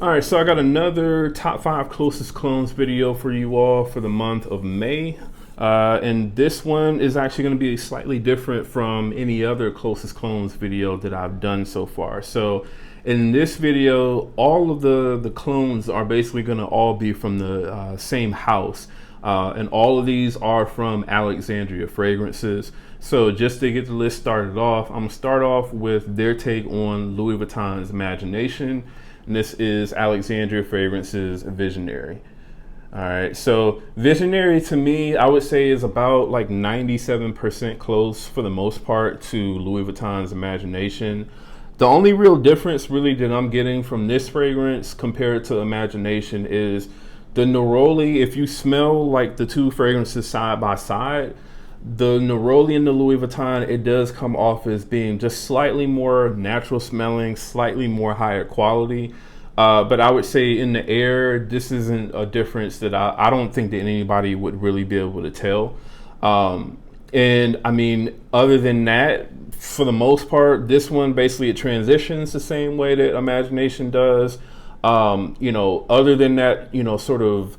All right, so I got another top 5 closest clones video for you all for the month of May. And this one is actually going to be slightly different from any other closest clones video that I've done so far. So in this video, all of the clones are basically going to all be from the same house. And all of these are from Alexandria Fragrances. So just to get the list started off, I'm going to start off with their take on Louis Vuitton's Imagination. And this is Alexandria Fragrances Visionary. All right, so Visionary to me, I would say is about like 97% close for the most part to Louis Vuitton's Imagination. The only real difference really that I'm getting from this fragrance compared to Imagination is the neroli. If you smell like the two fragrances side by side, the neroli and the Louis Vuitton, it does come off as being just slightly more natural smelling, slightly more higher quality. But I would say in the air, this isn't a difference that I don't think that anybody would really be able to tell. And I mean, other than that, for the most part, this one basically it transitions the same way that Imagination does. Other than that, sort of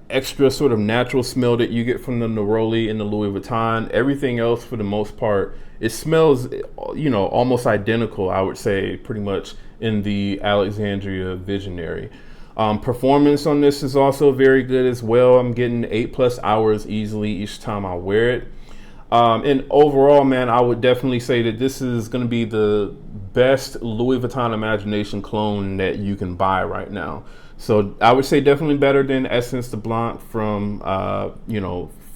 extra sort of natural smell that you get from the neroli and the Louis Vuitton. Everything else, for the most part, it smells, almost identical, I would say, pretty much in the Alexandria Visionary. Performance on this is also very good as well. I'm getting 8+ hours easily each time I wear it. And overall, man, I would definitely say that this is going to be the best Louis Vuitton Imagination clone that you can buy right now. So I would say definitely better than Essence de Blanc from,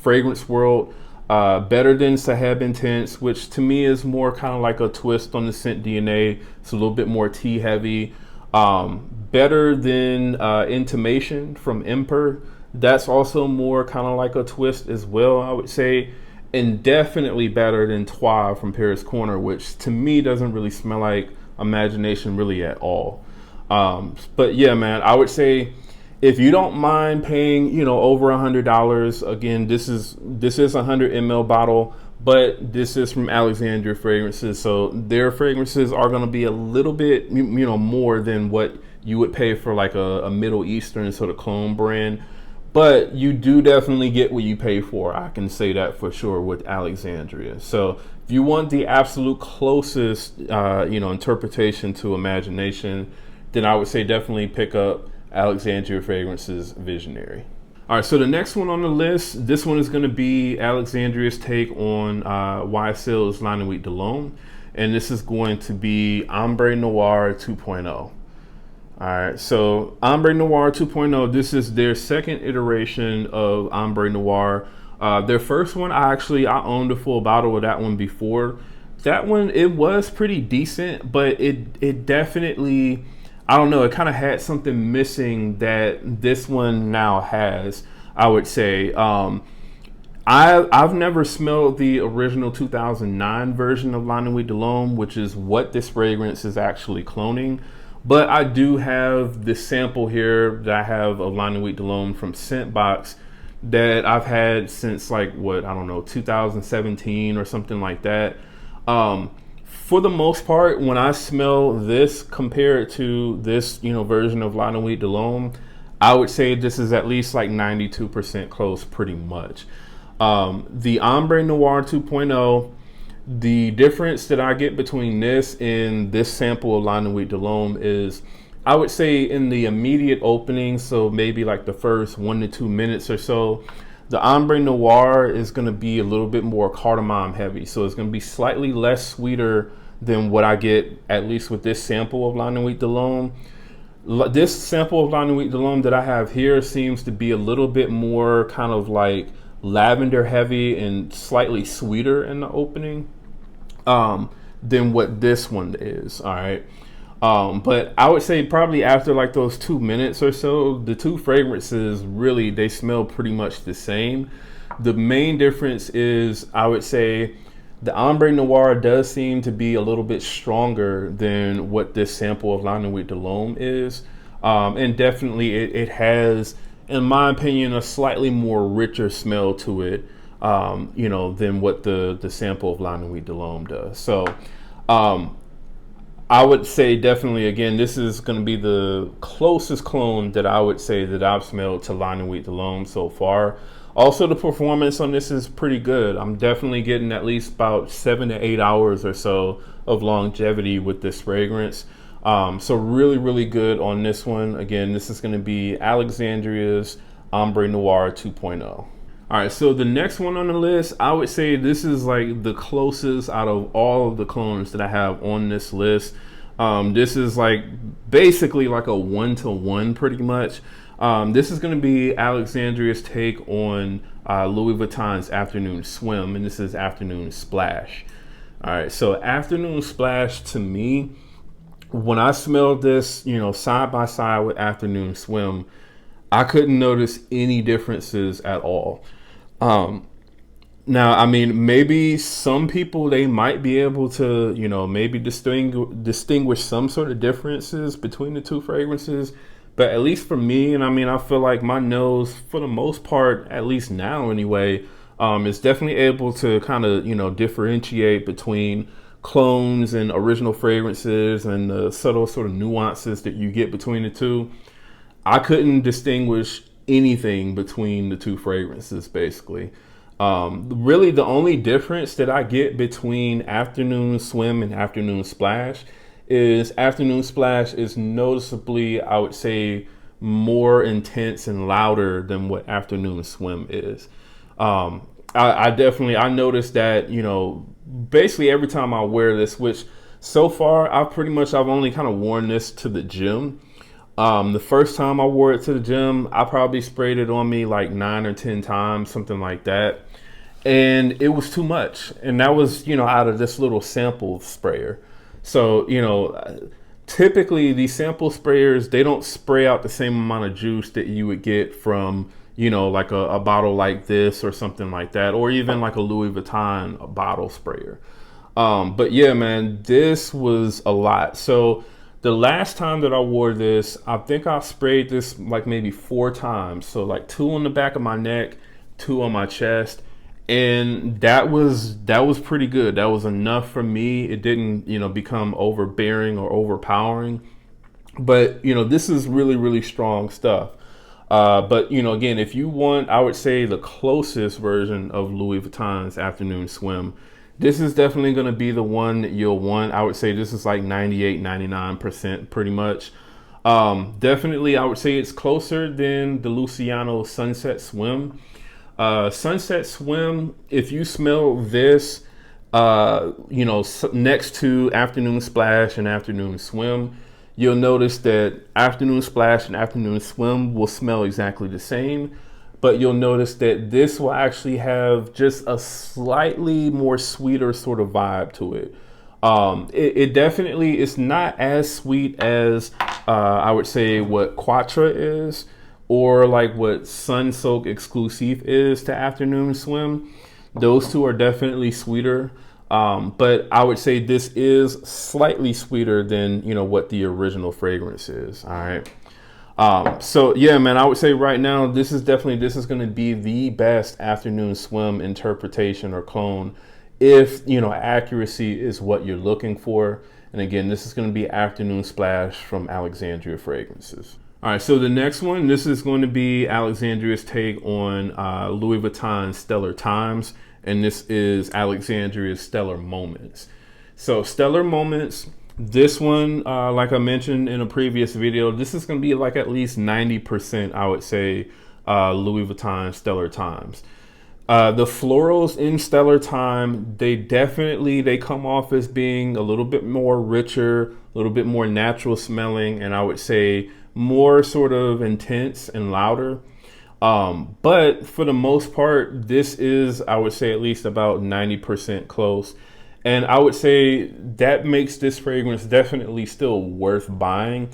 Fragrance World. Better than Saheb Intense, which to me is more kind of like a twist on the scent DNA. It's a little bit more tea heavy. Better than Intimation from Emperor. That's also more kind of like a twist as well, I would say. And definitely better than Trois from Paris Corner, which to me doesn't really smell like Imagination really at all. But yeah, man, I would say if you don't mind paying, over $100, again, this is a 100 ml bottle, but this is from Alexandria Fragrances, so their fragrances are going to be a little bit, more than what you would pay for like a Middle Eastern sort of clone brand. But you do definitely get what you pay for. I can say that for sure with Alexandria. So if you want the absolute closest, interpretation to Imagination, then I would say definitely pick up Alexandria Fragrances Visionary. All right, so the next one on the list, this one is going to be Alexandria's take on YSL's La Nuit de l'Homme, and this is going to be Ombre Noir 2.0. All right, so Ombre Noir 2.0, this is their second iteration of Ombre Noir. Their first one, I owned a full bottle of that one before. That one, it was pretty decent, but it definitely, I don't know, it kind of had something missing that this one now has, I would say. I've never smelled the original 2009 version of La Nuit de l'Homme, which is what this fragrance is actually cloning. But I do have this sample here that I have of La Nuit de l'Homme from Scentbox that I've had since 2017 or something like that. For the most part, when I smell this compared to this, version of La Nuit de l'Homme, I would say this is at least like 92% close pretty much. The Ombre Noir 2.0, the difference that I get between this and this sample of La Nuit de l'Homme is, I would say in the immediate opening, so maybe like the first 1 to 2 minutes or so, the Ombre Noir is going to be a little bit more cardamom heavy. So it's going to be slightly less sweeter than what I get, at least with this sample of La Nuit de l'Homme. This sample of La Nuit de l'Homme that I have here seems to be a little bit more kind of like lavender heavy and slightly sweeter in the opening than what this one is. All right. But I would say probably after like those 2 minutes or so, the two fragrances really, they smell pretty much the same. The main difference is, I would say, the Ombre Noir does seem to be a little bit stronger than what this sample of La Nuit de l'Homme is. And definitely it has, in my opinion, a slightly more richer smell to it, than what the sample of La Nuit de l'Homme does. So I would say definitely, again, this is going to be the closest clone that I would say that I've smelled to Line and Wheat Cologne so far. Also, the performance on this is pretty good. I'm definitely getting at least about 7 to 8 hours or so of longevity with this fragrance. So really, really good on this one. Again, this is going to be Alexandria's Ombre Noir 2.0. All right, so the next one on the list, I would say this is like the closest out of all of the clones that I have on this list. This is like basically like a 1-to-1 pretty much. This is going to be Alexandria's take on Louis Vuitton's Afternoon Swim, and this is Afternoon Splash. All right, so Afternoon Splash to me, when I smelled this, you know, side by side with Afternoon Swim, I couldn't notice any differences at all. Now, I mean, maybe some people, they might be able to, you know, maybe distinguish some sort of differences between the two fragrances. But at least for me, and I mean, I feel like my nose, for the most part, at least now anyway, is definitely able to kind of, you know, differentiate between clones and original fragrances and the subtle sort of nuances that you get between the two. I couldn't distinguish anything between the two fragrances, basically. Really, the only difference that I get between Afternoon Swim and Afternoon Splash is Afternoon Splash is noticeably, I would say, more intense and louder than what Afternoon Swim is. I definitely, I noticed that, you know, basically every time I wear this, which so far I've only kind of worn this to the gym. The first time I wore it to the gym, I probably sprayed it on me like 9 or 10 times, something like that. And it was too much. And that was, you know, out of this little sample sprayer. So, you know, typically these sample sprayers, they don't spray out the same amount of juice that you would get from, you know, like a bottle like this or something like that, or even like a Louis Vuitton bottle sprayer. But yeah, man, this was a lot. So the last time that I wore this, I think I sprayed this like maybe 4 times. So like 2 on the back of my neck, 2 on my chest. And that was pretty good. That was enough for me. It didn't, you know, become overbearing or overpowering. But, you know, this is really, really strong stuff. But, you know, again, if you want, I would say the closest version of Louis Vuitton's Afternoon Swim, this is definitely going to be the one that you'll want. I would say this is like 98, 99% pretty much. Definitely, I would say it's closer than the Luciano Sunset Swim. Sunset Swim, if you smell this, you know, next to Afternoon Splash and Afternoon Swim, you'll notice that Afternoon Splash and Afternoon Swim will smell exactly the same, but you'll notice that this will actually have just a slightly more sweeter sort of vibe to it. It definitely is not as sweet as I would say what Quattro is, or like what Sun Soak Exclusive is to Afternoon Swim. Those two are definitely sweeter. But I would say this is slightly sweeter than, you know, what the original fragrance is. All right. So yeah, man, I would say right now, this is going to be the best Afternoon Swim interpretation or clone, if, you know, accuracy is what you're looking for. And again, this is going to be Afternoon Splash from Alexandria Fragrances. All right, so the next one, this is going to be Alexandria's take on Louis Vuitton's Stellar Times, and this is Alexandria's Stellar Moments. So Stellar Moments, this one, like I mentioned in a previous video, this is going to be like at least 90%, I would say, Louis Vuitton's Stellar Times. The florals in Stellar Time, they come off as being a little bit more richer, a little bit more natural smelling, and I would say more sort of intense and louder. But for the most part, this is, I would say, at least about 90% close. And I would say that makes this fragrance definitely still worth buying,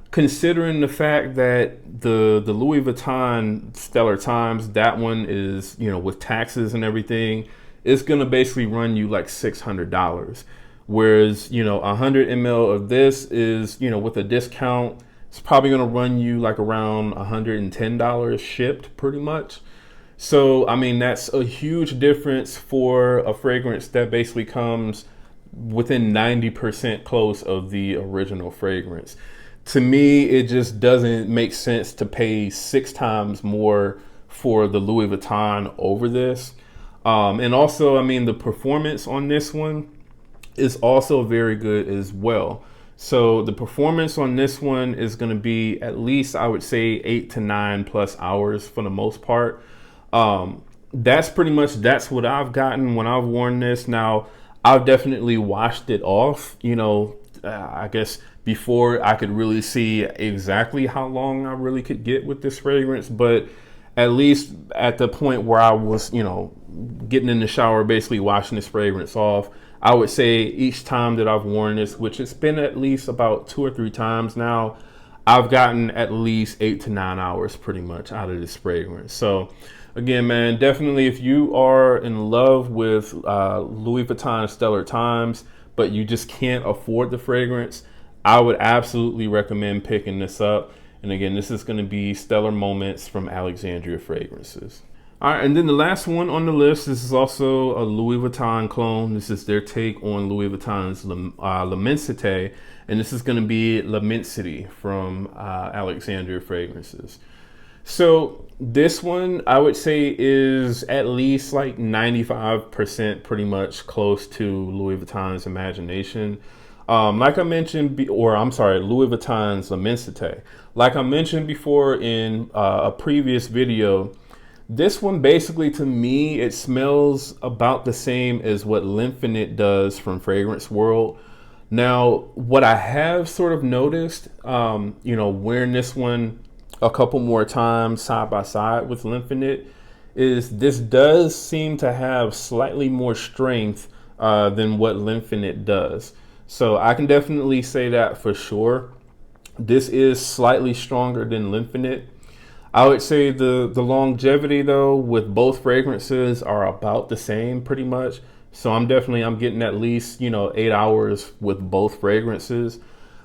considering the fact that the Louis Vuitton Stellar Times, that one is, you know, with taxes and everything, it's going to basically run you like $600. Whereas, you know, 100 ml of this is, you know, with a discount, it's probably going to run you like around $110 shipped pretty much. So, I mean, that's a huge difference for a fragrance that basically comes within 90% close of the original fragrance. To me, it just doesn't make sense to pay 6 times more for the Louis Vuitton over this. And also, I mean, the performance on this one is also very good as well. So the performance on this one is going to be at least, I would say, 8 to 9 plus hours for the most part. That's what I've gotten when I've worn this. Now, I've definitely washed it off, I guess before I could really see exactly how long I really could get with this fragrance. But at least at the point where I was, getting in the shower, basically washing this fragrance off, I would say each time that I've worn this, which it's been at least about 2 or 3 times now, I've gotten at least 8 to 9 hours pretty much out of this fragrance. So again, man, definitely if you are in love with Louis Vuitton Stellar Times, but you just can't afford the fragrance, I would absolutely recommend picking this up. And again, this is going to be Stellar Moments from Alexandria Fragrances. All right, and then the last one on the list, this is also a Louis Vuitton clone. This is their take on Louis Vuitton's L'Immensité, and this is going to be L'Immensity from Alexandria Fragrances. So this one, I would say, is at least like 95% pretty much close to Louis Vuitton's Imagination. Like I mentioned, Louis Vuitton's L'Immensité. Like I mentioned before in a previous video, this one basically, to me, it smells about the same as what L'Infinite does from Fragrance World. Now, what I have sort of noticed, wearing this one a couple more times side by side with L'Infinite, is this does seem to have slightly more strength than what L'Infinite does. So I can definitely say that for sure. This is slightly stronger than L'Infinite. I would say the longevity though with both fragrances are about the same pretty much. So I'm getting at least, 8 hours with both fragrances.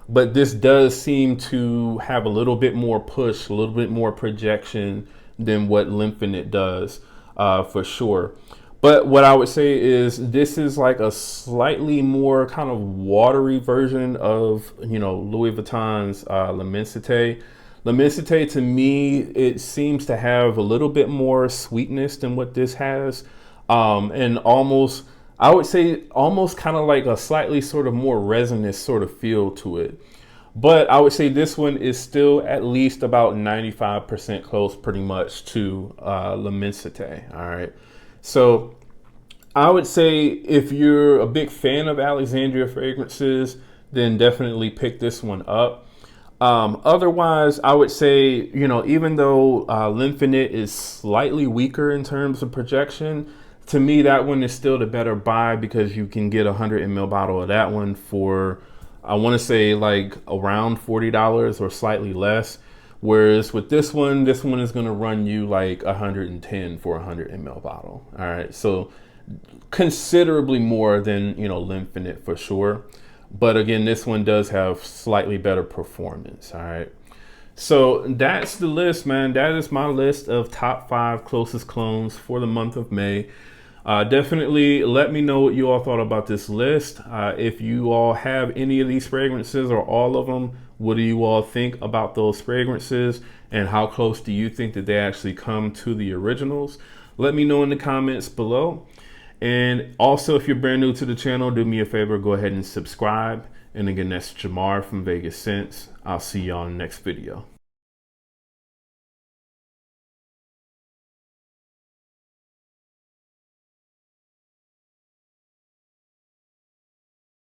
But this does seem to have a little bit more push, a little bit more projection than what L'Infinite does, for sure. But what I would say is this is like a slightly more kind of watery version of, Louis Vuitton's L'Immensité. L'Immensité, to me, it seems to have a little bit more sweetness than what this has. And almost, I would say almost kind of like a slightly sort of more resinous sort of feel to it. But I would say this one is still at least about 95% close pretty much to L'Immensité, all right? So I would say if you're a big fan of Alexandria fragrances, then definitely pick this one up. Otherwise, I would say, even though L'Infinite is slightly weaker in terms of projection, to me, that one is still the better buy because you can get a 100 ml bottle of that one for, I want to say like around $40 or slightly less. Whereas with this one is going to run you like 110 for a 100 ml bottle. All right. So considerably more than, L'Infinite for sure. But again, this one does have slightly better performance. All right. So that's the list, man. That is my list of top 5 closest clones for the month of May. Definitely let me know what you all thought about this list. If you all have any of these fragrances or all of them, what do you all think about those fragrances and how close do you think that they actually come to the originals? Let me know in the comments below. And also, if you're brand new to the channel, do me a favor, go ahead and subscribe. And again, that's Jamar from Vegas Scents. I'll see you on the next video.